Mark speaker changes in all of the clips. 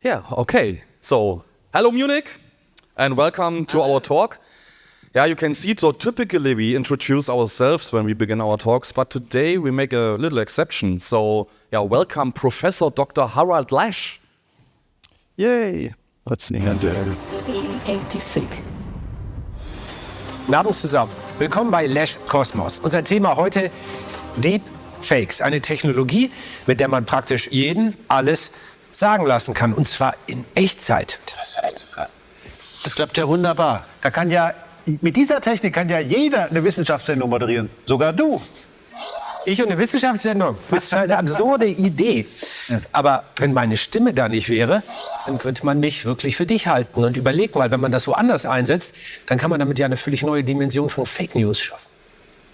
Speaker 1: Yeah, okay. So, hello Munich, and welcome to our talk. Yeah, you can see, so typically we introduce ourselves when we begin our talks, but today we make a little exception. So, yeah, welcome Professor Dr. Harald Lesch.
Speaker 2: Yay! Let's see.
Speaker 3: Guten Abend zusammen. Willkommen bei Lesch Kosmos. Unser Thema heute Deepfakes, eine Technologie, mit der man praktisch jeden alles sagen lassen kann, und zwar in Echtzeit.
Speaker 4: Das klappt ja wunderbar. Mit dieser Technik kann ja jeder eine Wissenschaftssendung moderieren, sogar du.
Speaker 3: Ich und eine Wissenschaftssendung? Was für eine absurde Idee. Aber wenn meine Stimme da nicht wäre, dann könnte man mich wirklich für dich halten. Und überleg mal, wenn man das woanders einsetzt, dann kann man damit ja eine völlig neue Dimension von Fake News schaffen.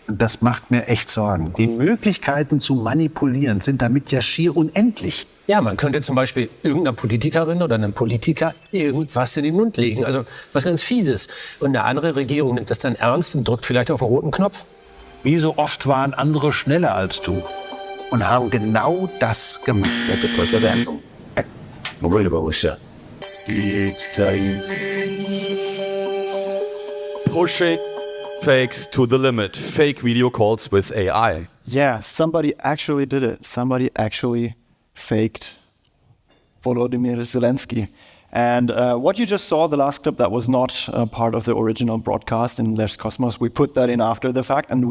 Speaker 4: Das macht mir echt Sorgen. Die Möglichkeiten zu manipulieren sind damit ja schier unendlich.
Speaker 3: Ja, man könnte zum Beispiel irgendeiner Politikerin oder einem Politiker irgendwas in den Mund legen. Also was ganz Fieses. Und eine andere Regierung nimmt das dann ernst und drückt vielleicht auf den roten Knopf.
Speaker 4: Wie so oft waren andere schneller als du und haben genau das gemacht.
Speaker 1: Pushing fakes to the limit. Fake video calls with AI.
Speaker 2: Yeah, somebody actually did it. Somebody actually faked Volodymyr Zelensky. And what you just saw, the last clip, that was not part of the original broadcast in Lesch Kosmos. We put that in after the fact, and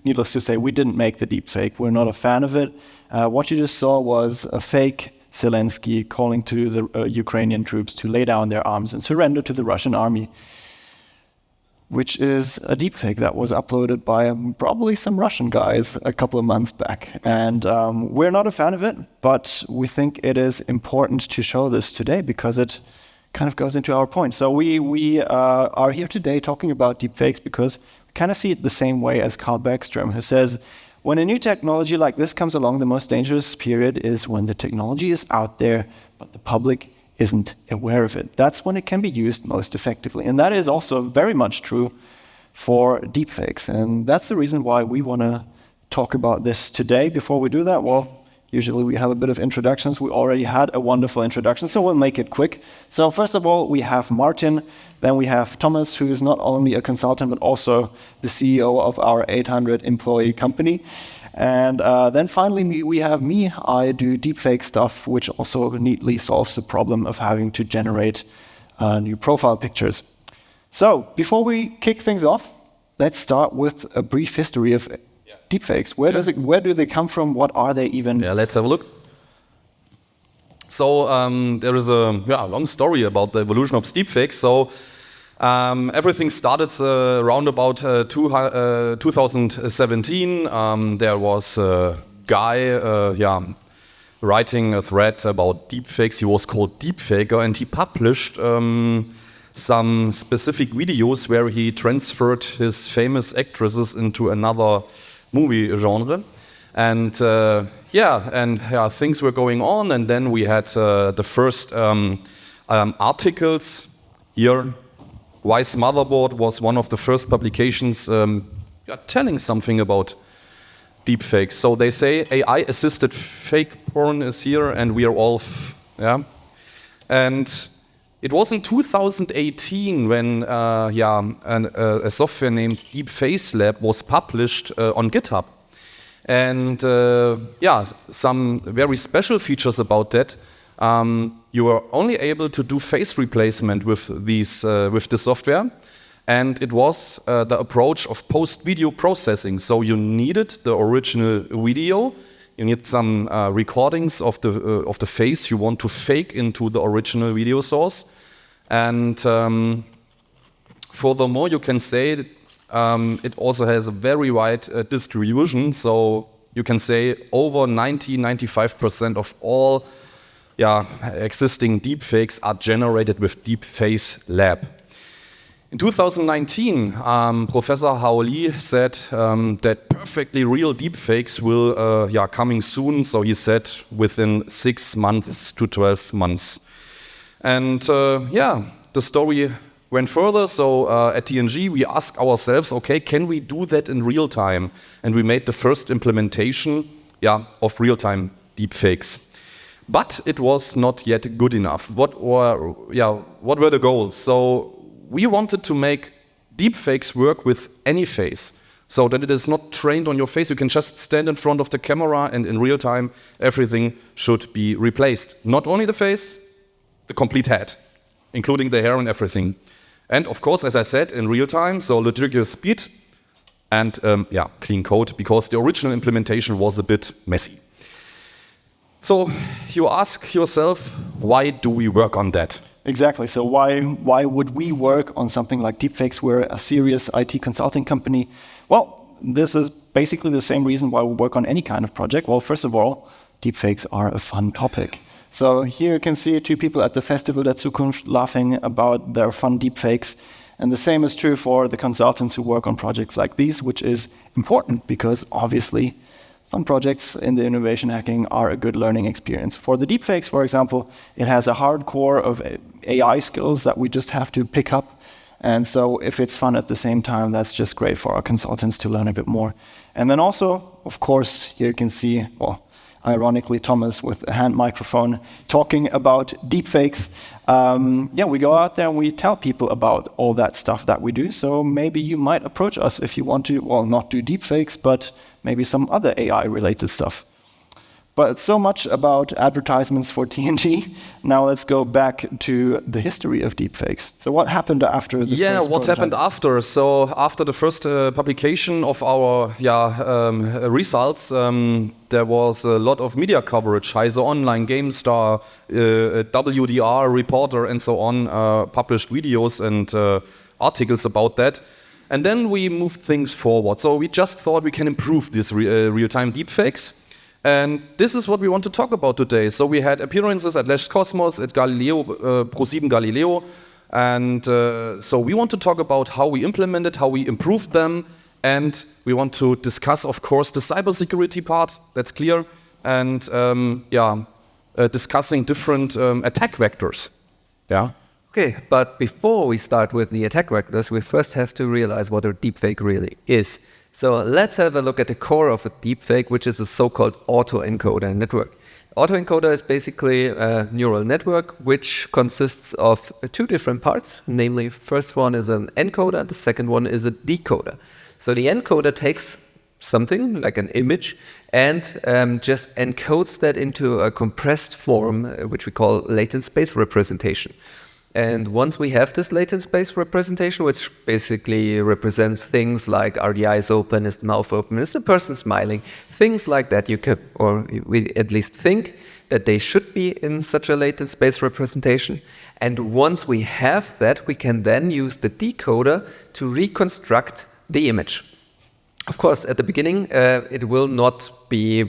Speaker 2: needless to say, we didn't make the deepfake. We're not a fan of it. What you just saw was a fake Zelensky calling to the Ukrainian troops to lay down their arms and surrender to the Russian army, which is a deepfake that was uploaded by probably some Russian guys a couple of months back. And we're not a fan of it, but we think it is important to show this today because it kind of goes into our point. So we are here today talking about deepfakes because we kind of see it the same way as Carl Bergström, who says, when a new technology like this comes along, the most dangerous period is when the technology is out there, but the public isn't aware of it. That's when it can be used most effectively. And that is also very much true for deepfakes. And that's the reason why we want to talk about this today. Before we do that, well, usually we have a bit of introductions. We already had a wonderful introduction, so we'll make it quick. So first of all, we have Martin, then we have Thomas, who is not only a consultant, but also the CEO of our 800 employee company. And then finally, we have me. I do deepfake stuff, which also neatly solves the problem of having to generate new profile pictures. So before we kick things off, let's start with a brief history of deepfakes. Where do they come from? What are they even?
Speaker 1: Yeah, let's have a look. So there is a long story about the evolution of deepfakes. So everything started around about 2017. There was a guy writing a thread about deepfakes. He was called Deepfaker, and he published some specific videos where he transferred his famous actresses into another movie genre. And things were going on, and then we had the first articles here. Wise Motherboard was one of the first publications telling something about deepfakes. So they say AI-assisted fake porn is here, and we are all, And it was in 2018 when a software named Deepfakes Lab was published on GitHub. And some very special features about that. You were only able to do face replacement with the software, and it was the approach of post-video processing. So you needed the original video, you need some recordings of the face you want to fake into the original video source, and furthermore, you can say it also has a very wide distribution. So you can say over 90-95% of all existing deepfakes are generated with Deepfakes Lab. In 2019, Professor Hao Li said that perfectly real deepfakes will coming soon. So he said within 6 months to 12 months. And the story went further. So at TNG, we asked ourselves, okay, can we do that in real time? And we made the first implementation of real-time deepfakes. But it was not yet good enough. What were the goals? So we wanted to make deepfakes work with any face, so that it is not trained on your face. You can just stand in front of the camera and in real time, everything should be replaced. Not only the face, the complete head, including the hair and everything. And of course, as I said, in real time, so ludicrous speed and clean code, because the original implementation was a bit messy. So you ask yourself, why do we work on that?
Speaker 2: Exactly. So why would we work on something like deepfakes? We're a serious IT consulting company. Well, this is basically the same reason why we work on any kind of project. Well, first of all, deepfakes are a fun topic. So here you can see two people at the Festival der Zukunft laughing about their fun deepfakes. And the same is true for the consultants who work on projects like these, which is important because obviously fun projects in the innovation hacking are a good learning experience. For the deepfakes, for example, it has a hard core of AI skills that we just have to pick up. And so if it's fun at the same time, that's just great for our consultants to learn a bit more. And then also, of course, here you can see, well, ironically, Thomas with a hand microphone talking about deepfakes. We go out there and we tell people about all that stuff that we do. So maybe you might approach us if you want to, well, not do deepfakes, but maybe some other AI-related stuff. But so much about advertisements for TNG. Now let's go back to the history of deepfakes. So what happened after the first
Speaker 1: what happened after? So after the first publication of our results, there was a lot of media coverage. Heise Online, GameStar, WDR, Reporter, and so on published videos and articles about that. And then we moved things forward. So we just thought we can improve these real-time deepfakes. And this is what we want to talk about today. So we had appearances at Lesch Cosmos, at Galileo, Pro7 Galileo. And so we want to talk about how we implemented, how we improved them. And we want to discuss, of course, the cybersecurity part, that's clear. And discussing different attack vectors. Yeah.
Speaker 5: Okay, but before we start with the attack vectors, we first have to realize what a deepfake really is. So let's have a look at the core of a deepfake, which is a so-called autoencoder network. Autoencoder is basically a neural network which consists of two different parts. Namely, first one is an encoder, the second one is a decoder. So the encoder takes something like an image and just encodes that into a compressed form, which we call latent space representation. And once we have this latent space representation, which basically represents things like are the eyes open, is the mouth open, is the person smiling, things like that, you can, or we at least think that they should be in such a latent space representation. And once we have that, we can then use the decoder to reconstruct the image. Of course, at the beginning, it will not be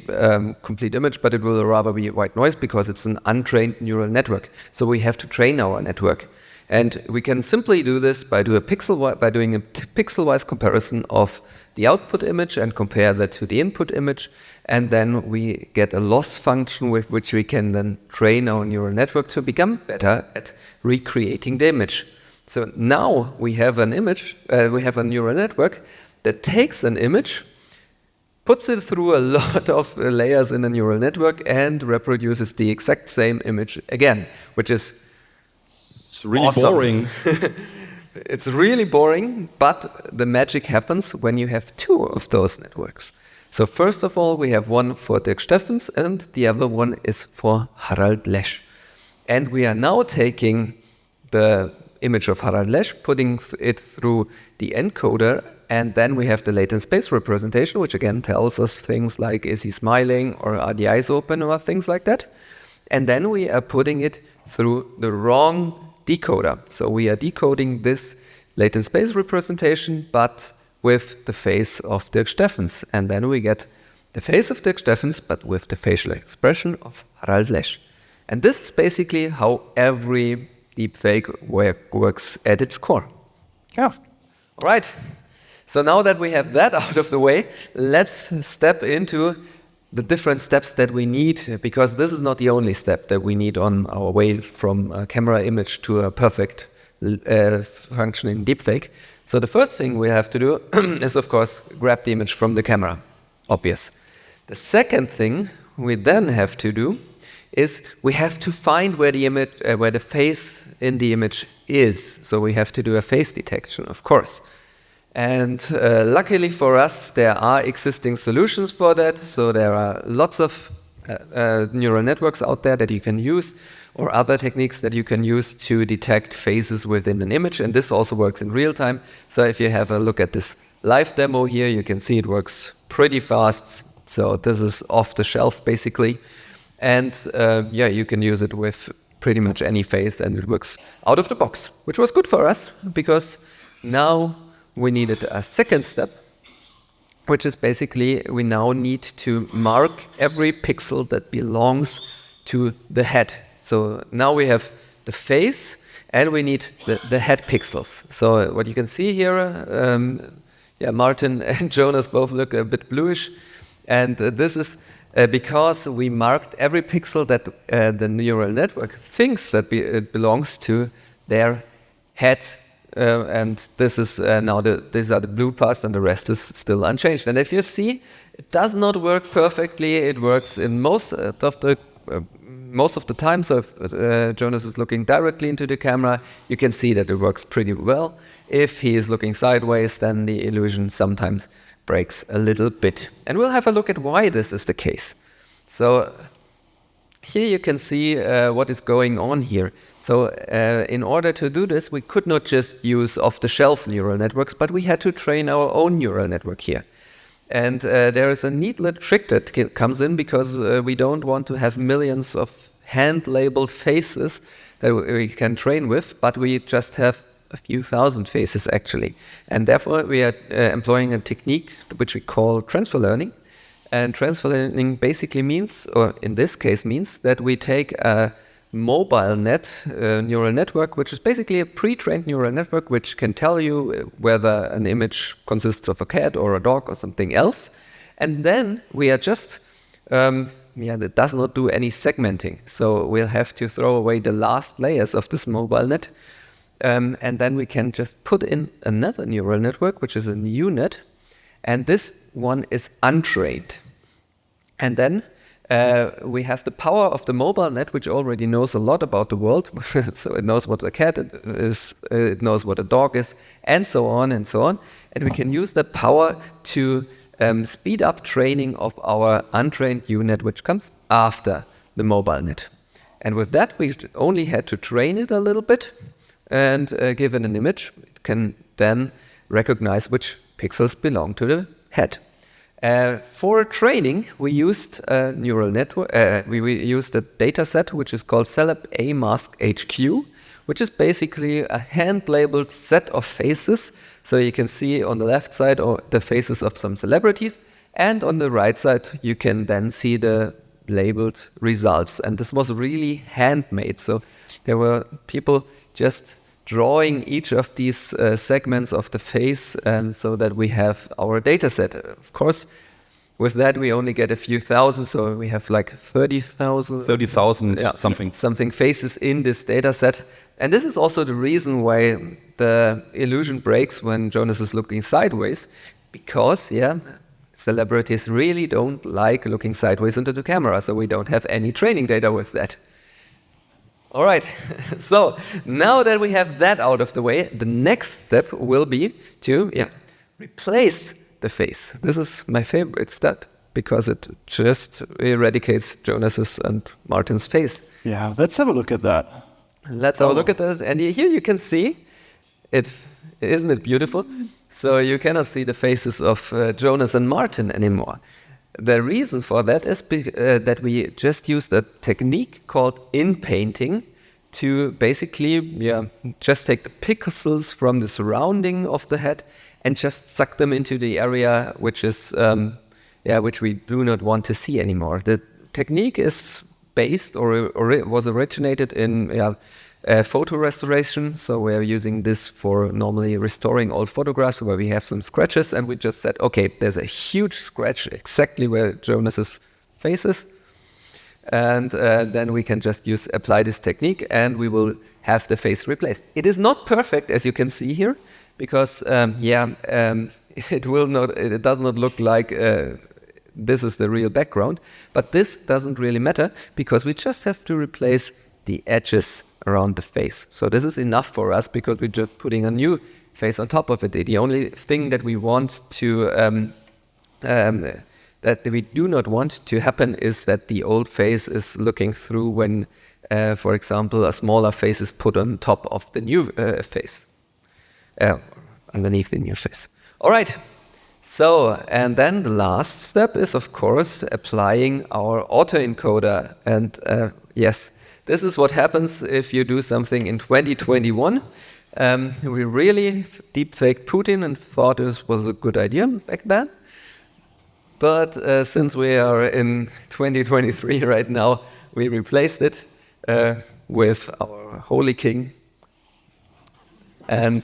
Speaker 5: complete image, but it will rather be white noise because it's an untrained neural network. So we have to train our network. And we can simply do this by doing a pixel-wise comparison of the output image and compare that to the input image. And then we get a loss function with which we can then train our neural network to become better at recreating the image. So now we have an image, we have a neural network that takes an image, puts it through a lot of layers in a neural network and reproduces the exact same image again, which is
Speaker 1: really
Speaker 5: awesome.
Speaker 1: Boring.
Speaker 5: It's really boring, but the magic happens when you have two of those networks. So first of all, we have one for Dirk Steffens and the other one is for Harald Lesch. And we are now taking the image of Harald Lesch, putting it through the encoder, and then we have the latent space representation, which again tells us things like, is he smiling or are the eyes open or things like that. And then we are putting it through the wrong decoder. So we are decoding this latent space representation, but with the face of Dirk Steffens. And then we get the face of Dirk Steffens, but with the facial expression of Harald Lesch. And this is basically how every deepfake works at its core.
Speaker 2: Yeah.
Speaker 5: All right. So now that we have that out of the way, let's step into the different steps that we need, because this is not the only step that we need on our way from a camera image to a perfect functioning deepfake. So the first thing we have to do is, of course, grab the image from the camera. Obvious. The second thing we then have to do is we have to find where the image, where the face in the image is. So we have to do a face detection, of course. And luckily for us, there are existing solutions for that. So there are lots of neural networks out there that you can use, or other techniques that you can use to detect faces within an image. And this also works in real time. So if you have a look at this live demo here, you can see it works pretty fast. So this is off the shelf, basically. And yeah, you can use it with pretty much any face, and it works out of the box, which was good for us, because now we needed a second step, which is basically we now need to mark every pixel that belongs to the head. So now we have the face, and we need the head pixels. So what you can see here, yeah, Martin and Jonas both look a bit bluish, and this is because we marked every pixel that the neural network thinks that it belongs to their head. And this is now these are the blue parts, and the rest is still unchanged. And if you see, it does not work perfectly. It works in most of the time. So if Jonas is looking directly into the camera, you can see that it works pretty well. If he is looking sideways, then the illusion sometimes breaks a little bit. And we'll have a look at why this is the case. So here you can see what is going on here. So in order to do this, we could not just use off-the-shelf neural networks, but we had to train our own neural network here. And there is a neat little trick that comes in, because we don't want to have millions of hand-labeled faces that we can train with, but we just have a few thousand faces actually. And therefore we are employing a technique which we call transfer learning. And transfer learning basically means, or in this case means, that we take a mobile neural network, which is basically a pre-trained neural network, which can tell you whether an image consists of a cat or a dog or something else. And then we are just, that does not do any segmenting. So we'll have to throw away the last layers of this mobile net. And then we can just put in another neural network, which is a new net. And this one is untrained. And then we have the power of the mobile net, which already knows a lot about the world. So it knows what a cat is, it knows what a dog is, and so on and so on. And we can use that power to speed up training of our untrained UNet, which comes after the mobile net. And with that, we only had to train it a little bit and give it an image. It can then recognize which pixels belong to the head. For training, we used a neural network. We used a data set which is called Celeb A Mask HQ, which is basically a hand-labeled set of faces. So you can see on the left side the faces of some celebrities, and on the right side you can then see the labeled results. And this was really handmade. So there were people just drawing each of these segments of the face, so that we have our data set. Of course, with that we only get a few thousand, so we have like 30,000
Speaker 1: 30,000
Speaker 5: something faces in this data set. And this is also the reason why the illusion breaks when Jonas is looking sideways, because celebrities really don't like looking sideways into the camera, so we don't have any training data with that. All right, so now that we have that out of the way, the next step will be to replace the face. This is my favorite step, because it just eradicates Jonas's and Martin's face.
Speaker 2: Yeah, let's have a look at that.
Speaker 5: Let's have a look at that. And here you can see it. Isn't it beautiful? So you cannot see the faces of Jonas and Martin anymore. The reason for that is that we just used a technique called in-painting to basically just take the pixels from the surrounding of the head and just suck them into the area which is which we do not want to see anymore. The technique is based or was originated in photo restoration. So we're using this for normally restoring old photographs where we have some scratches, and we just said, okay, there's a huge scratch exactly where Jonas's face is, and then we can just apply this technique, and we will have the face replaced. It is not perfect, as you can see here, because it does not look like this is the real background. But this doesn't really matter because we just have to replace the edges around the face. So this is enough for us because we're just putting a new face on top of it. The only thing that we want to that we do not want to happen is that the old face is looking through when, for example, a smaller face is put on top of the new face, underneath the new face. All right. So, and then the last step is, of course, applying our autoencoder. And yes, this is what happens if you do something in 2021. We really deepfaked Putin and thought this was a good idea back then. But since we are in 2023 right now, we replaced it with our holy king. And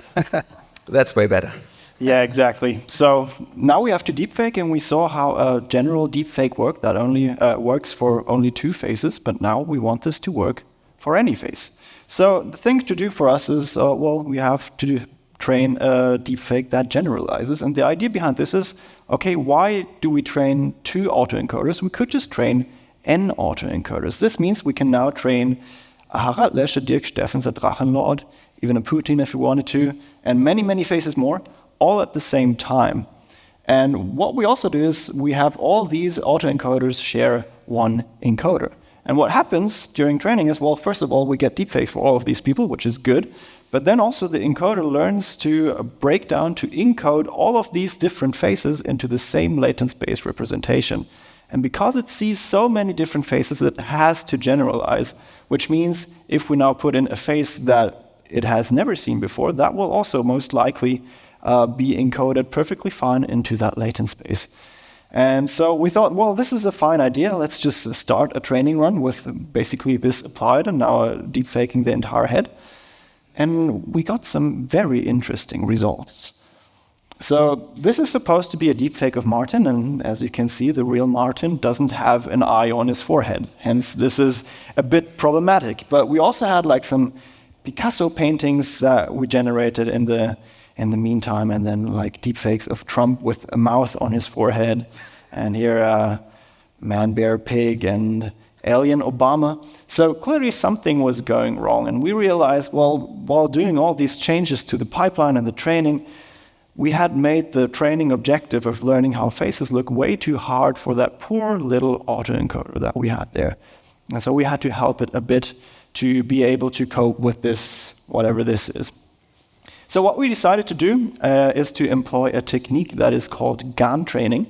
Speaker 5: that's way better.
Speaker 2: Yeah, exactly. So now we have to deepfake, and we saw how a general deepfake works that only works for only 2 faces, but now we want this to work for any face. So the thing to do for us is, well, we have to train a deepfake that generalizes. And the idea behind this is, okay, why do we train 2 autoencoders? We could just train n autoencoders. This means we can now train a Harald Lesche, Dirk Steffens, a Drachenlord, even a Putin if we wanted to, and many, many faces more, all at the same time. And what we also do is we have all these autoencoders share one encoder. And what happens during training is, well, first of all, we get deepfakes for all of these people, which is good. But then also the encoder learns to break down, to encode all of these different faces into the same latent space representation. And because it sees so many different faces, it has to generalize, which means if we now put in a face that it has never seen before, that will also most likely be encoded perfectly fine into that latent space. And so we thought, well, this is a fine idea. Let's just start a training run with basically this applied and now deepfaking the entire head. And we got some very interesting results. So this is supposed to be a deepfake of Martin, and as you can see, the real Martin doesn't have an eye on his forehead. Hence, this is a bit problematic. But we also had like some Picasso paintings that we generated in the meantime, and then like deepfakes of Trump with a mouth on his forehead, and here man, bear, pig, and alien Obama. So clearly something was going wrong, and we realized, well, while doing all these changes to the pipeline and the training, we had made the training objective of learning how faces look way too hard for that poor little autoencoder that we had there. And so we had to help it a bit to be able to cope with this, whatever this is. So what we decided to do is to employ a technique that is called GAN training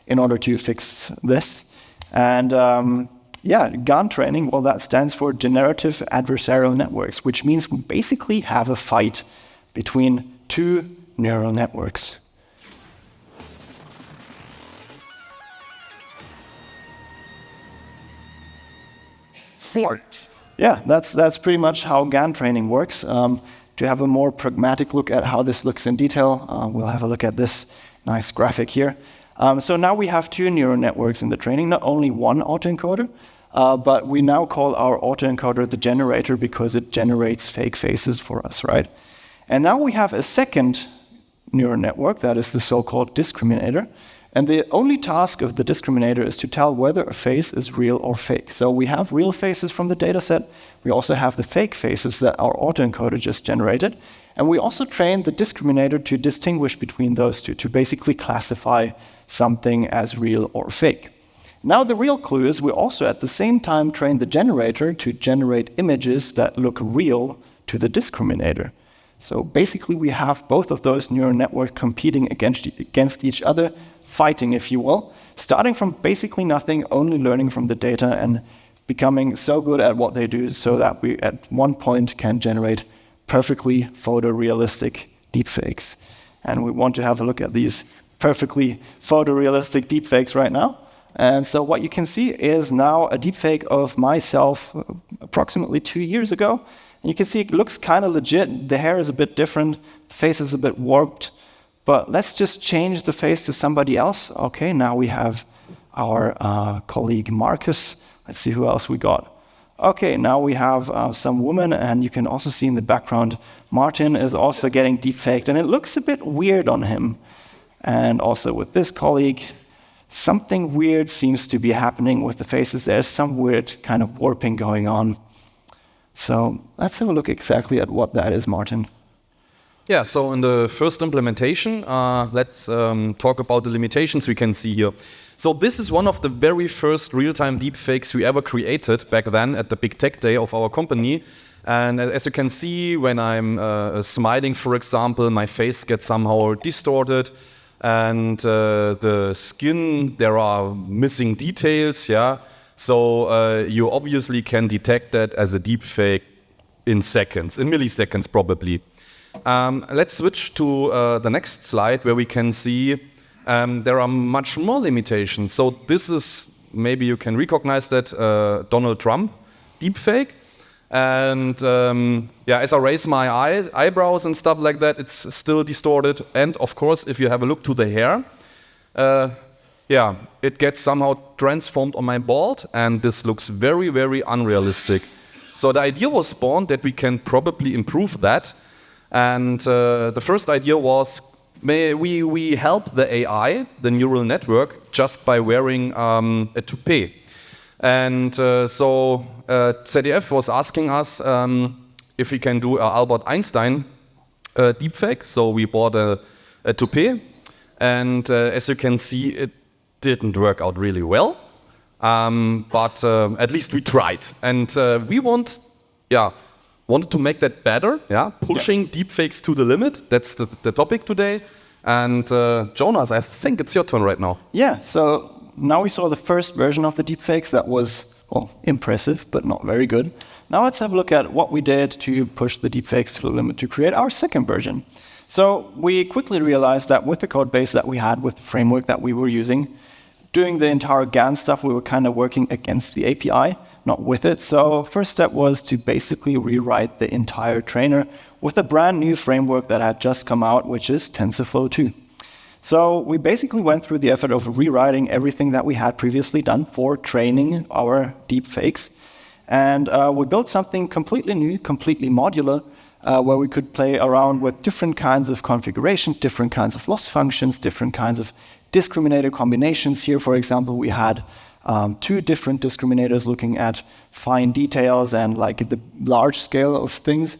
Speaker 2: in order to fix this. And GAN training, well, that stands for Generative Adversarial Networks, which means we basically have a fight between 2 neural networks.
Speaker 3: Foertsch.
Speaker 2: Yeah, that's pretty much how GAN training works. To have a more pragmatic look at how this looks in detail, we'll have a look at this nice graphic here. So now we have 2 neural networks in the training, not only one autoencoder, but we now call our autoencoder the generator because it generates fake faces for us, right? And now we have a second neural network, that is the so-called discriminator. And the only task of the discriminator is to tell whether a face is real or fake. So we have real faces from the dataset. We also have the fake faces that our autoencoder just generated. And we also train the discriminator to distinguish between those two, to basically classify something as real or fake. Now the real clue is we also at the same time train the generator to generate images that look real to the discriminator. So basically we have both of those neural networks competing against each other, fighting, if you will, starting from basically nothing, only learning from the data and becoming so good at what they do so that we at one point can generate perfectly photorealistic deepfakes. And we want to have a look at these perfectly photorealistic deepfakes right now. And so what you can see is now a deepfake of myself approximately 2 years ago. And you can see it looks kind of legit. The hair is a bit different, the face is a bit warped. But let's just change the face to somebody else. Okay, now we have our colleague Marcus. Let's see who else we got. Okay, now we have some woman, and you can also see in the background, Martin is also getting deepfaked, and it looks a bit weird on him. And also with this colleague, something weird seems to be happening with the faces. There's some weird kind of warping going on. So let's have a look exactly at what that is, Martin.
Speaker 1: Yeah, so in the first implementation, let's talk about the limitations we can see here. So this is one of the very first real-time deepfakes we ever created back then at the Big Tech Day of our company. And as you can see, when I'm smiling, for example, my face gets somehow distorted. And the skin, there are missing details, yeah. So you obviously can detect that as a deepfake in seconds, in milliseconds probably. Let's switch to the next slide where we can see there are much more limitations. So this is, maybe you can recognize that, Donald Trump deepfake. And yeah, as I raise my eyebrows and stuff like that, it's still distorted. And of course, if you have a look to the hair, yeah, it gets somehow transformed on my bald, and this looks very, very unrealistic. So the idea was born that we can probably improve that. And the first idea was, we help the AI, the neural network, just by wearing a toupee. And so ZDF was asking us if we can do Albert Einstein deepfake. So we bought a toupee, and as you can see, it didn't work out really well. But at least we tried, and we wanted to make that better. Yeah, pushing deepfakes to the limit. That's the topic today. And Jonas, I think it's your turn right now.
Speaker 2: Yeah. So now we saw the first version of the deepfakes that was, well, impressive, but not very good. Now let's have a look at what we did to push the deepfakes to the limit to create our second version. So we quickly realized that with the code base that we had, with the framework that we were using, doing the entire GAN stuff, we were kind of working against the API, not with it. So first step was to basically rewrite the entire trainer with a brand new framework that had just come out, which is TensorFlow 2. So we basically went through the effort of rewriting everything that we had previously done for training our deepfakes. And we built something completely new, completely modular, where we could play around with different kinds of configuration, different kinds of loss functions, different kinds of discriminator combinations. Here, for example, we had 2 different discriminators looking at fine details and like the large scale of things.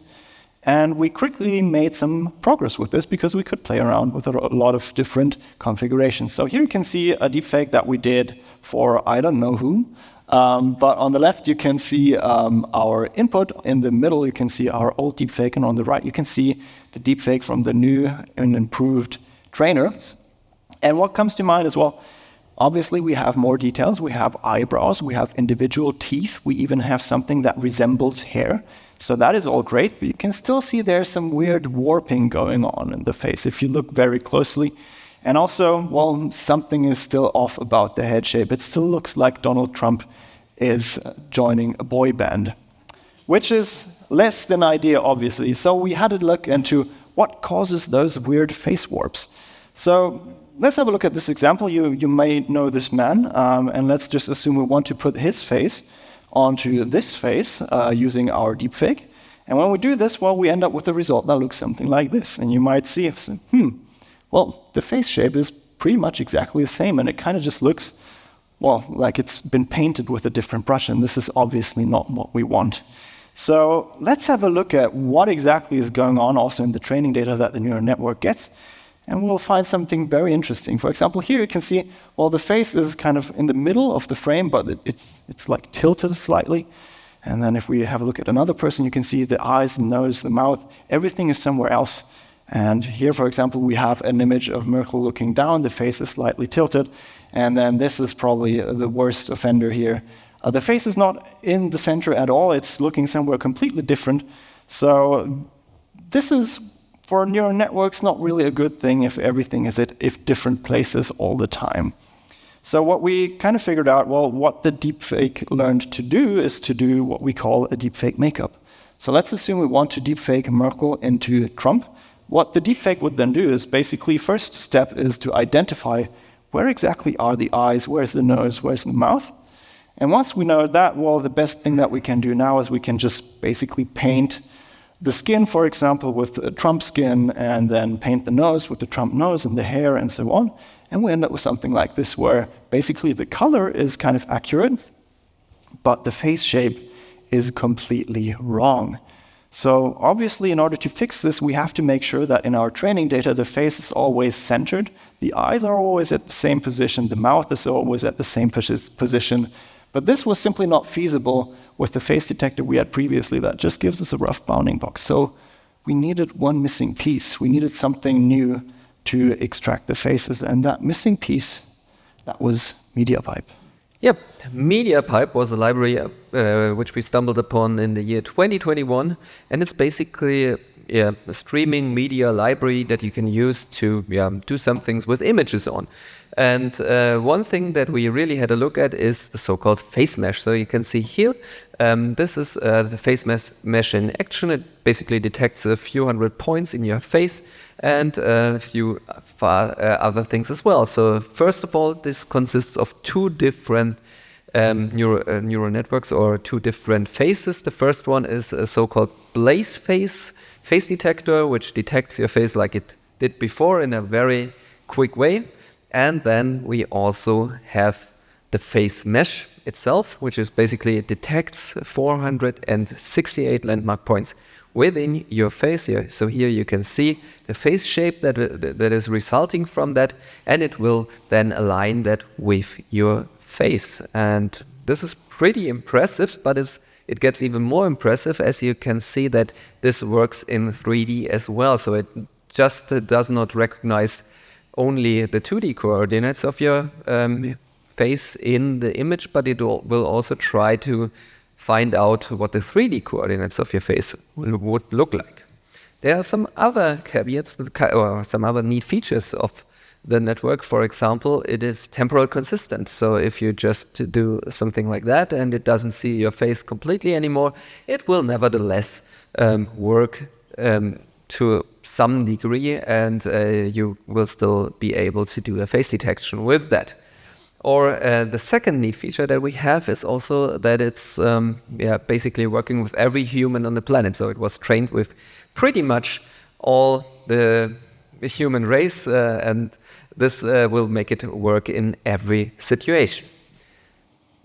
Speaker 2: And we quickly made some progress with this because we could play around with a lot of different configurations. So here you can see a deepfake that we did for I don't know who. But on the left, you can see our input. In the middle, you can see our old deepfake. And on the right, you can see the deepfake from the new and improved trainer. And what comes to mind as well, obviously, we have more details. We have eyebrows. We have individual teeth. We even have something that resembles hair. So that is all great. But you can still see there's some weird warping going on in the face if you look very closely. And also, well, something is still off about the head shape. It still looks like Donald Trump is joining a boy band, which is less than ideal, obviously. So we had to look into what causes those weird face warps. So let's have a look at this example. You may know this man, and let's just assume we want to put his face onto this face using our deepfake. And when we do this, well, we end up with a result that looks something like this. And you might see, well, the face shape is pretty much exactly the same, and it kind of just looks, well, like it's been painted with a different brush, and this is obviously not what we want. So let's have a look at what exactly is going on also in the training data that the neural network gets, and we'll find something very interesting. For example, here you can see, well, the face is kind of in the middle of the frame, but it's like tilted slightly. And then if we have a look at another person, you can see the eyes, the nose, the mouth, everything is somewhere else. And here, for example, we have an image of Merkel looking down, the face is slightly tilted, and then this is probably the worst offender here. The face is not in the center at all, it's looking somewhere completely different. So this is, for neural networks, not really a good thing if everything is at different places all the time. So what we kind of figured out, well, what the deepfake learned to do is to do what we call a deepfake makeup. So let's assume we want to deepfake Merkel into Trump. What the deepfake would then do is basically, first step is to identify where exactly are the eyes, where's the nose, where's the mouth. And once we know that, well, the best thing that we can do now is we can just basically paint the skin, for example, with Trump skin, and then paint the nose with the Trump nose and the hair and so on. And we end up with something like this, where basically the color is kind of accurate, but the face shape is completely wrong. So obviously, in order to fix this, we have to make sure that in our training data, the face is always centered, the eyes are always at the same position, the mouth is always at the same position. But this was simply not feasible with the face detector we had previously that just gives us a rough bounding box. So we needed one missing piece. We needed something new to extract the faces, and that missing piece, that was MediaPipe.
Speaker 5: Yep, MediaPipe was a library which we stumbled upon in the year 2021, and it's basically a streaming media library that you can use to do some things with images on. And one thing that we really had a look at is the so-called face mesh. So you can see here, this is the face mesh in action. It basically detects a few hundred points in your face and a few other things as well. So first of all, this consists of two different neural networks, or two different faces. The first one is a so-called Blaze face detector, which detects your face like it did before in a very quick way. And then we also have the face mesh itself, which is basically, it detects 468 landmark points within your face here. So here you can see the face shape that is resulting from that, and it will then align that with your face. And this is pretty impressive, but it gets even more impressive as you can see that this works in 3D as well. So it just does not recognize only the 2D coordinates of your face in the image, but it will also try to find out what the 3D coordinates of your face would look like. There are some other caveats or some other neat features of the network. For example, it is temporal consistent. So if you just do something like that and it doesn't see your face completely anymore, it will nevertheless work to some degree, and you will still be able to do a face detection with that. Or the second neat feature that we have is also that it's basically working with every human on the planet. So it was trained with pretty much all the human race, and this will make it work in every situation.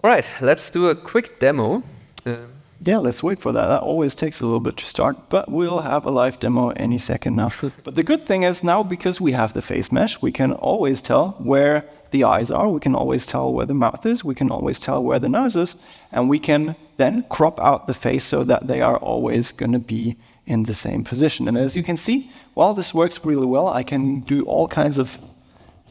Speaker 5: All right, let's do a quick demo.
Speaker 2: Yeah, let's wait for that. That always takes a little bit to start, but we'll have a live demo any second now. But the good thing is now, because we have the face mesh, we can always tell where the eyes are, we can always tell where the mouth is, we can always tell where the nose is, and we can then crop out the face so that they are always going to be in the same position. And as you can see, while this works really well, I can do all kinds of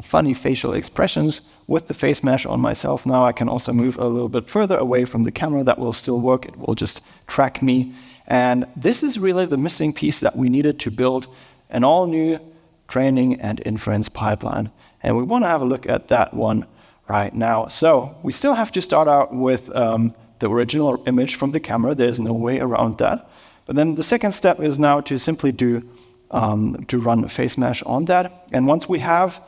Speaker 2: funny facial expressions with the face mesh on myself. Now I can also move a little bit further away from the camera. That will still work. It will just track me. And this is really the missing piece that we needed to build an all-new training and inference pipeline. And we want to have a look at that one right now. So we still have to start out with the original image from the camera. There's no way around that. But then the second step is now to simply to run a face mesh on that. And once we have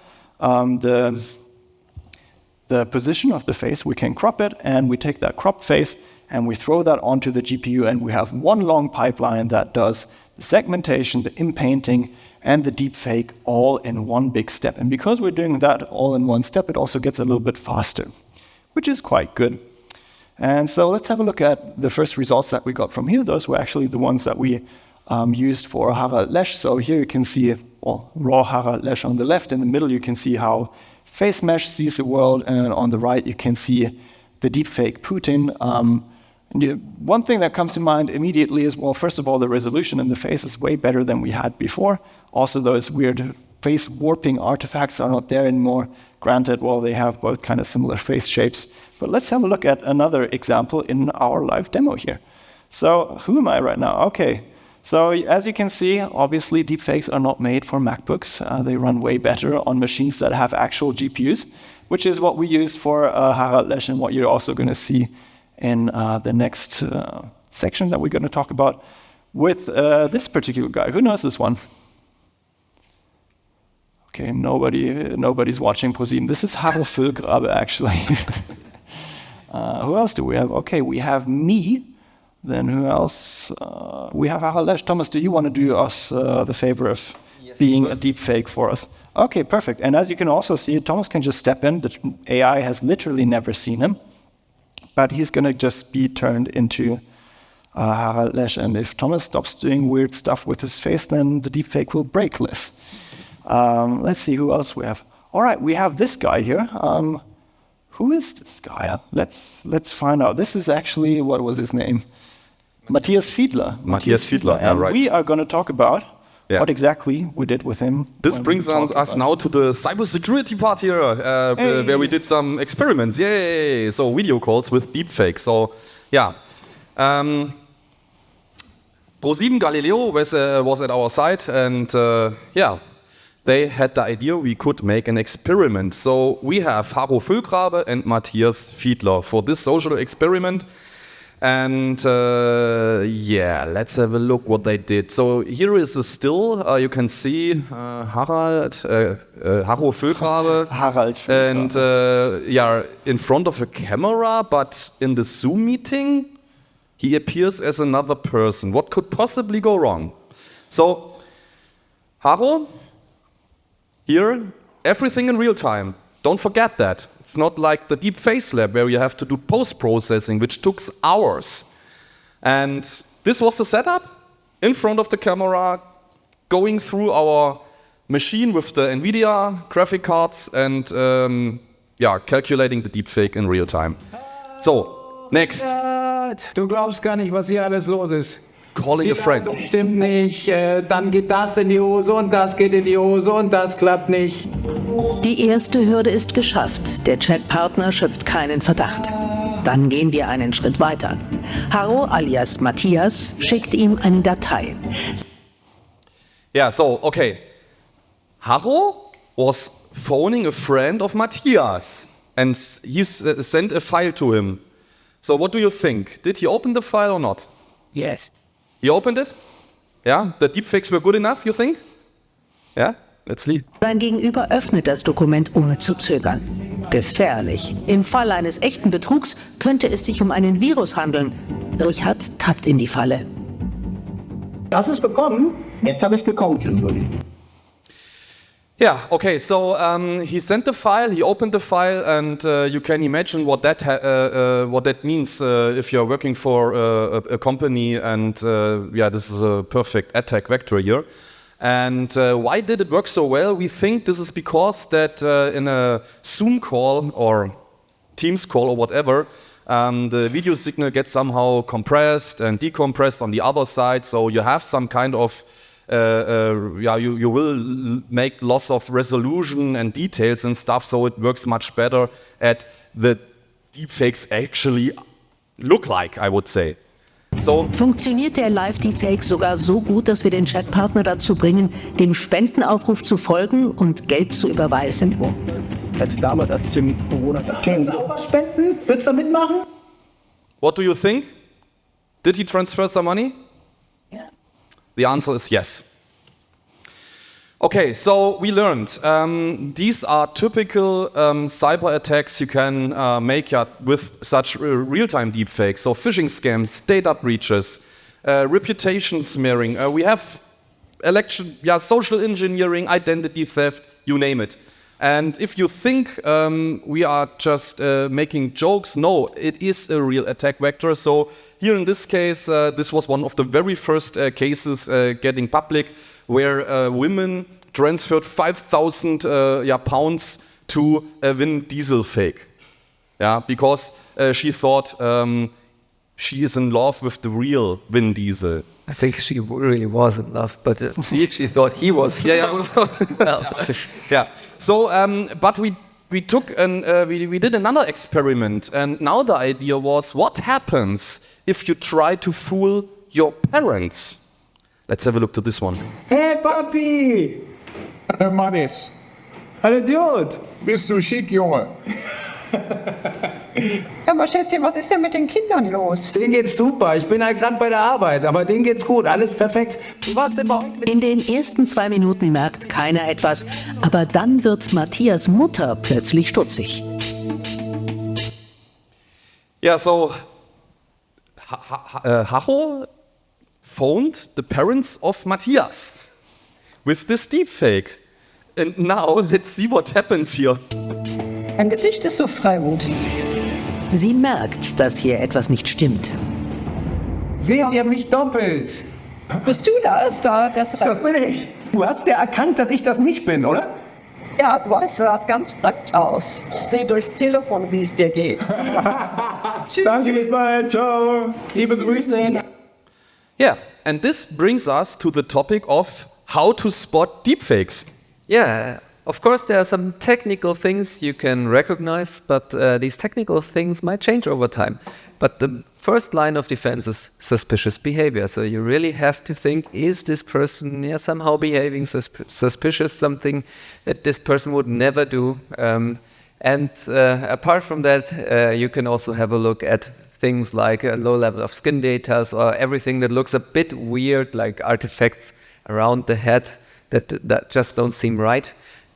Speaker 2: the position of the face, we can crop it, and we take that cropped face and we throw that onto the GPU, and we have one long pipeline that does the segmentation, the inpainting, and the deepfake all in one big step. And because we're doing that all in one step, it also gets a little bit faster, which is quite good. And so let's have a look at the first results that we got from here. Those were actually the ones that we used for Harald Lesch. So here you can see raw Harald Lesch on the left. In the middle, you can see how face mesh sees the world, and on the right, you can see the deepfake Putin. One thing that comes to mind immediately is, well, first of all, the resolution in the face is way better than we had before. Also, those weird face warping artifacts are not there anymore. Granted, well, they have both kind of similar face shapes. But let's have a look at another example in our live demo here. So who am I right now? Okay. So as you can see, obviously deepfakes are not made for MacBooks. They run way better on machines that have actual GPUs, which is what we used for Harald Lesch, and what you're also going to see in the next section that we're going to talk about with this particular guy. Who knows this one? Okay, nobody's watching ProSieben. This is Harald Füllgrabe, actually. Who else do we have? Okay, we have me Then who else? We have Harald Lesch. Thomas, do you want to do us the favor of being a deepfake for us? Okay, perfect. And as you can also see, Thomas can just step in. The AI has literally never seen him, but he's going to just be turned into Harald Lesch. And if Thomas stops doing weird stuff with his face, then the deepfake will break less. Let's see who else we have. All right, we have this guy here. Who is this guy? Let's find out. This is actually, what was his name? Matthias Fiedler.
Speaker 1: Matthias Fiedler, yeah,
Speaker 2: and
Speaker 1: right.
Speaker 2: we are going to talk about what exactly we did with him.
Speaker 1: This brings us now to the cybersecurity part here, where we did some experiments. Yay! So video calls with deepfake. So yeah, Pro7 Galileo was at our site, and they had the idea we could make an experiment. So we have Haro Füllgrabe and Matthias Fiedler for this social experiment. And let's have a look what they did. So here is a still. You can see Haro Füllgrabe.
Speaker 2: Harald Füllgrabe.
Speaker 1: And in front of a camera, but in the Zoom meeting, he appears as another person. What could possibly go wrong? So, Haro, here, everything in real time. Don't forget that. It's not like the Deep Face Lab where you have to do post-processing, which took hours. And this was the setup, in front of the camera, going through our machine with the NVIDIA graphic cards and calculating the deepfake in real time. So, next.
Speaker 6: Du glaubst gar nicht, was hier alles los ist.
Speaker 1: Calling a friend.
Speaker 6: Das stimmt nicht, dann geht das in die Hose und das geht in die Hose und das klappt nicht.
Speaker 7: Die erste Hürde ist geschafft. Der Chatpartner schöpft keinen Verdacht. Dann gehen wir einen Schritt weiter. Haro alias Matthias schickt ihm eine Datei.
Speaker 1: Yeah, so, okay. Haro was phoning a friend of Matthias and he sent a file to him. So what do you think? Did he open the file or not?
Speaker 6: Yes.
Speaker 1: He opened it? Yeah? The deepfakes were good enough, you think? Yeah? Let's see.
Speaker 7: Sein Gegenüber öffnet das Dokument ohne zu zögern. Gefährlich. Im Fall eines echten Betrugs könnte es sich um einen Virus handeln. Richard tappt in die Falle.
Speaker 6: Hast du es bekommen? Jetzt habe ich es bekommen.
Speaker 1: Yeah, okay, so he sent the file, he opened the file, and you can imagine what that means if you're working for a company, and this is a perfect attack vector here. And why did it work so well? We think this is because that in a Zoom call or Teams call or whatever, the video signal gets somehow compressed and decompressed on the other side, so you have some kind of you will make loss of resolution and details and stuff, so it works much better at the deepfakes actually look like, I would say. So,
Speaker 7: funktioniert der Live-Deepfake sogar so gut, dass wir den Chatpartner dazu bringen, dem Spendenaufruf zu folgen und Geld zu überweisen?
Speaker 6: Als damals, als Tim Corona kannst du auch was spenden? Willst du mitmachen?
Speaker 1: What do you think? Did he transfer some money? The answer is yes. Okay, so we learned these are typical cyber attacks you can make with such real-time deepfakes. So phishing scams, data breaches, reputation smearing. We have social engineering, identity theft, you name it. And if you think we are just making jokes, no, it is a real attack vector. So here in this case, this was one of the very first cases getting public, where women transferred 5,000 pounds to a Vin Diesel fake. Yeah, because she thought she is in love with the real Vin Diesel.
Speaker 5: I think she really was in love, but she thought he was.
Speaker 1: Yeah. So, but we took we did another experiment, and now the idea was, what happens if you try to fool your parents? Let's have a look to this one.
Speaker 6: Hey Papi!
Speaker 8: Mannis,
Speaker 6: Hallo Idiot!
Speaker 8: bist du schick, Junge?
Speaker 9: Aber Schätzchen, was ist denn mit den Kindern los?
Speaker 6: Denen geht's super. Ich bin halt gerade bei der Arbeit, aber denen geht's gut. Alles perfekt. Was denn bei euch mit
Speaker 7: In den ersten 2 Minuten merkt keiner etwas, aber dann wird Matthias Mutter plötzlich stutzig.
Speaker 1: Yeah, so Haro phoned the parents of Matthias with this deepfake. And now let's see what happens here.
Speaker 9: Ein Gesicht ist so fremd.
Speaker 7: Sie merkt, dass hier etwas nicht stimmt.
Speaker 6: Seht ihr mich doppelt?
Speaker 9: Bist du das da? Das
Speaker 6: bin ich. Du hast ja erkannt, dass ich das nicht bin, oder?
Speaker 9: Ja, du weißt, du sahst ganz fremd aus. Ich sehe durchs Telefon, wie es dir geht.
Speaker 6: Danke, bis bald. Ciao. Liebe Grüße.
Speaker 1: Yeah, and this brings us to the topic of how to spot deepfakes.
Speaker 5: Yeah, of course there are some technical things you can recognize, but these technical things might change over time. But the first line of defense is suspicious behavior. So you really have to think, is this person somehow behaving suspicious, something that this person would never do? And apart from that, you can also have a look at things like a low level of skin data or everything that looks a bit weird, like artifacts around the head that just don't seem right.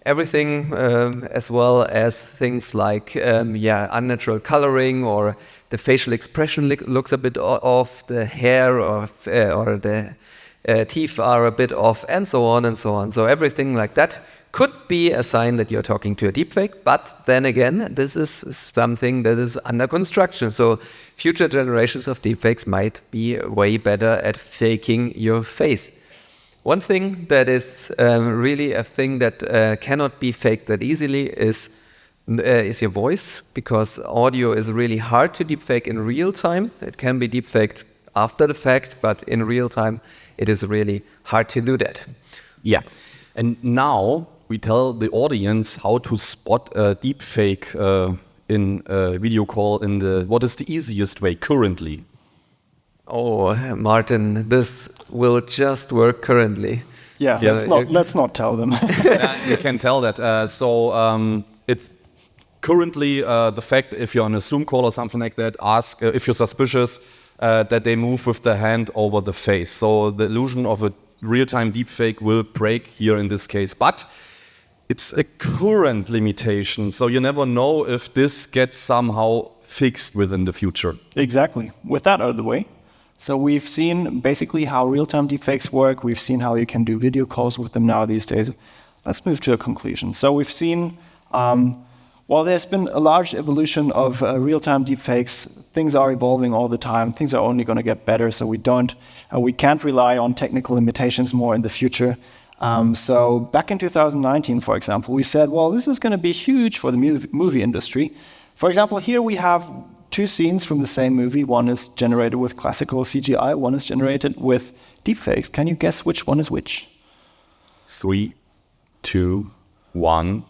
Speaker 5: Everything as well as things like unnatural coloring, or the facial expression looks a bit off, the hair or the teeth are a bit off, and so on and so on. So everything like that could be a sign that you're talking to a deepfake, but then again, this is something that is under construction. So future generations of deepfakes might be way better at faking your face. One thing that is really a thing that cannot be faked that easily is your voice, because audio is really hard to deepfake in real time. It can be deepfaked after the fact, but in real time, it is really hard to do that.
Speaker 1: Yeah, and now we tell the audience how to spot a deepfake in a video call what is the easiest way currently.
Speaker 5: Oh, Martin, this will just work currently.
Speaker 2: Yeah, let's not tell them.
Speaker 1: You can tell that. It's currently the fact, if you're on a Zoom call or something like that, ask if you're suspicious that they move with the hand over the face. So the illusion of a real-time deepfake will break here in this case. But it's a current limitation, so you never know if this gets somehow fixed within the future.
Speaker 2: Exactly. With that out of the way, so we've seen basically how real-time deepfakes work. We've seen how you can do video calls with them now these days. Let's move to a conclusion. So we've seen, while there's been a large evolution of real-time deepfakes, things are evolving all the time. Things are only going to get better, so we can't rely on technical limitations more in the future. So back in 2019, for example, we said, well, this is going to be huge for the movie industry. For example, here we have two scenes from the same movie. One is generated with classical CGI, one is generated with deepfakes. Can you guess which one is which?
Speaker 1: 3, 2, 1.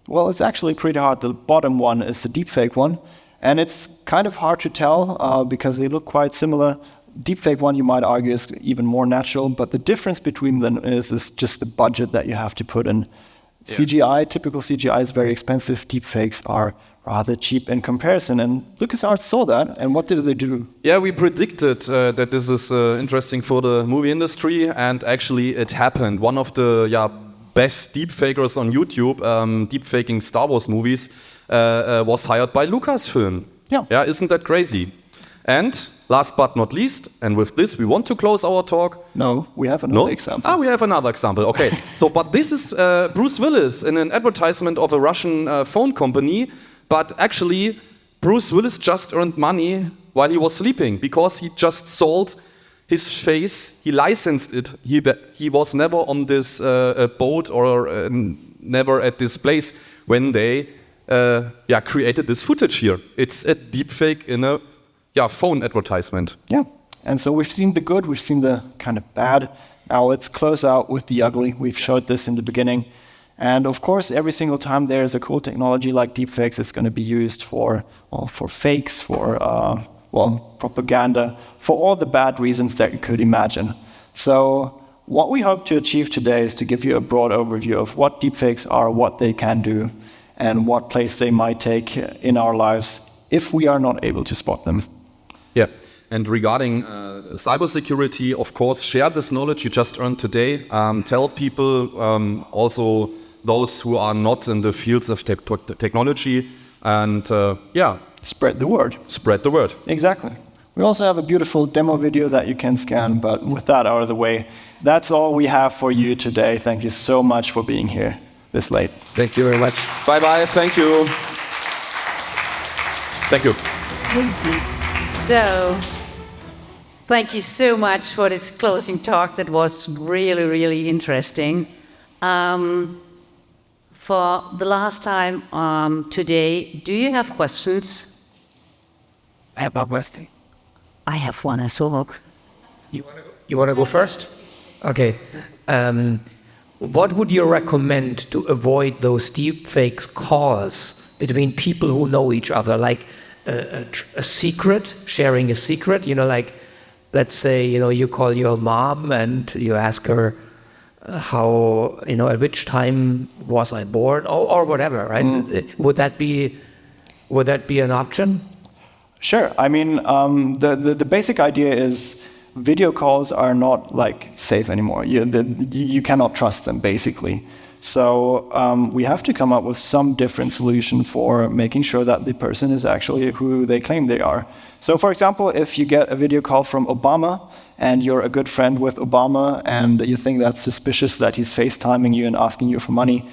Speaker 2: Well, it's actually pretty hard. The bottom one is the deepfake one, and it's kind of hard to tell because they look quite similar. Deepfake one, you might argue, is even more natural, but the difference between them is just the budget that you have to put in. Yeah. CGI, typical CGI is very expensive. Deepfakes are rather cheap in comparison, and LucasArts saw that, and what did they do?
Speaker 1: Yeah, we predicted that this is interesting for the movie industry, and actually it happened. One of the best deepfakers on YouTube, deepfaking Star Wars movies, was hired by Lucasfilm. Yeah, isn't that crazy? And last but not least, and with this we want to close our talk.
Speaker 2: No, we have another example.
Speaker 1: We have another example. Okay, but this is Bruce Willis in an advertisement of a Russian phone company. But actually, Bruce Willis just earned money while he was sleeping because he just sold his face. He licensed it. He was never on this boat or never at this place when they created this footage here. It's a deepfake in a phone advertisement.
Speaker 2: Yeah, and so we've seen the good, we've seen the kind of bad. Now let's close out with the ugly. We've showed this in the beginning. And of course, every single time there is a cool technology like deepfakes, it's going to be used for fakes, for propaganda, for all the bad reasons that you could imagine. So what we hope to achieve today is to give you a broad overview of what deepfakes are, what they can do, and what place they might take in our lives if we are not able to spot them.
Speaker 1: Yeah, and regarding cybersecurity, of course, share this knowledge you just earned today. Tell people also those who are not in the fields of technology, and
Speaker 2: spread the word.
Speaker 1: Spread the word.
Speaker 2: Exactly. We also have a beautiful demo video that you can scan, but with that out of the way, that's all we have for you today. Thank you so much for being here this late.
Speaker 5: Thank you very much.
Speaker 1: Bye-bye. Thank you. Thank you.
Speaker 10: So, thank you so much for this closing talk. That was really, really interesting. For the last time today, do you have questions?
Speaker 3: I have a question.
Speaker 10: I have one as well.
Speaker 3: You want to go first? Okay. What would you recommend to avoid those deepfakes calls between people who know each other, like a secret, sharing a secret? You know, like, let's say, you know, you call your mom and you ask her how, you know, at which time was I born, or whatever, right? Would that be an option?
Speaker 2: Sure. I mean, the basic idea is video calls are not like safe anymore. You cannot trust them, basically. So we have to come up with some different solution for making sure that the person is actually who they claim they are. So for example, if you get a video call from Obama and you're a good friend with Obama and you think that's suspicious that he's FaceTiming you and asking you for money,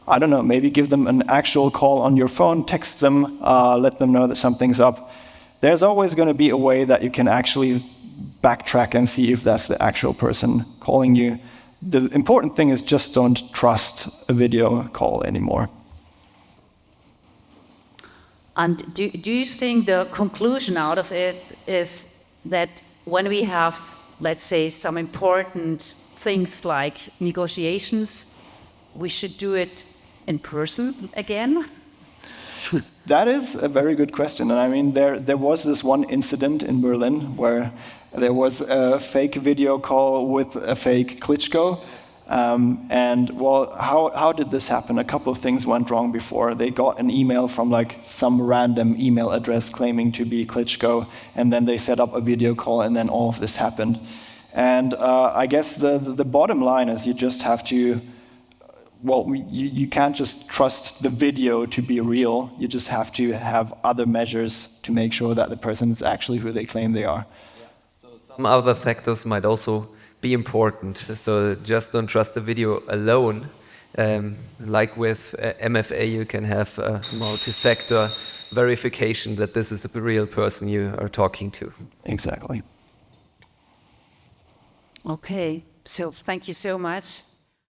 Speaker 2: I don't know, maybe give them an actual call on your phone, text them, let them know that something's up. There's always going to be a way that you can actually backtrack and see if that's the actual person calling you. The important thing is just don't trust a video call anymore.
Speaker 10: And do you think the conclusion out of it is that when we have, let's say, some important things like negotiations, we should do it in person again?
Speaker 2: That is a very good question. And I mean, there was this one incident in Berlin where there was a fake video call with a fake Klitschko. And well, how did this happen? A couple of things went wrong before. They got an email from like some random email address claiming to be Klitschko, and then they set up a video call, and then all of this happened. And I guess the bottom line is you just have to, well, you can't just trust the video to be real. You just have to have other measures to make sure that the person is actually who they claim they are.
Speaker 5: So some other factors might also be important. So just don't trust the video alone. Like with MFA, you can have a multi-factor verification that this is the real person you are talking to.
Speaker 2: Exactly.
Speaker 10: Okay, so thank you so much.